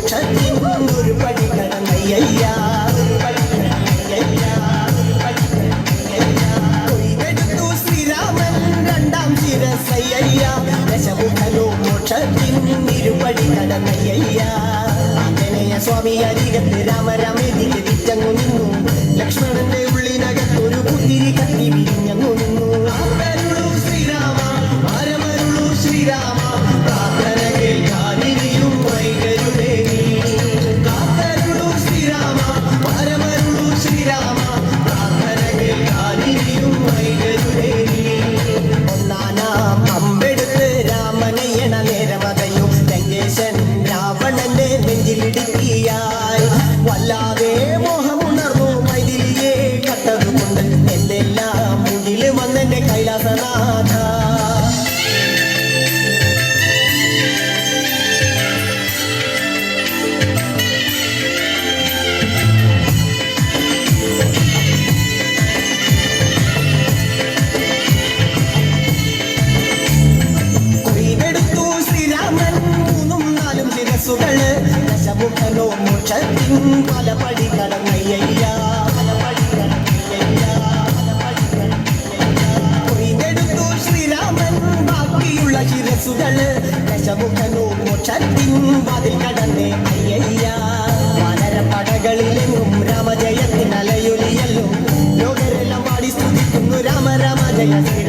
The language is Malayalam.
മോക്ഷത്തിൻ ഒരു പടി കടന്നയ്യ കൊയ്തെടുത്തു ശ്രീരാമൻ രണ്ടാം ശിരസയ്യ ദശമുഖനോ മോക്ഷത്തിൻ ഇരുപടി കടന്നയ്യ ആഞ്ജനേയ സ്വാമി അരികത്ത് രാമരാമേതിക്ക് തിരിച്ചങ്ങു നിന്നു ലക്ഷ്മണന്റെ ഉള്ളിനകത്തൊരു പുത്തിരി കത്തി വിരിഞ്ഞങ്ങു നിന്നു ശ്രീരാമ പരമരുളു ശ്രീരാമ പ്രാർത്ഥന കേൾക്കാനിരിയും വൈകരുടെ കാത്തരുളു ശ്രീരാമ പരമരുളു ശ്രീരാമ പ്രാർത്ഥന കേൾക്കാനിരിയും വൈകരുടെ ഒന്നാനാം അമ്പെടുത്ത് രാമനയ്യണ നേരമതയും ലങ്കേശൻ രാവണന്റെ നെഞ്ചിലിടുക്കിയായി വല്ലാതെ മോഹമുണർന്നു മൈഥിലിയെ കട്ടതുകൊണ്ട് എന്തെല്ലാം മുന്നില് വന്നെന്റെ കൈലാസനാഥ കൊയ്തെടുത്തു ശ്രീരാമൻ മൂന്നും നാലും ശിരസുകള് ദശമുഖനോ മോക്ഷത്തിൻ പലപടി കടന്നയ്യ കൊയ്തെടുത്തു ശ്രീരാമൻ ബാക്കിയുള്ള ശിരസുകള് ദശമുഖനോ മോക്ഷത്തിൻ വാതിൽ കടന്നേ അയ്യ വാനരപ്പടകളിലെങ്ങും രാമജയത്തിനലയൊലിയല്ലോ ലോകരെല്ലാം പാടി സ്തുതിക്കുന്നു രാമ രാമ ജയ ശ്രീ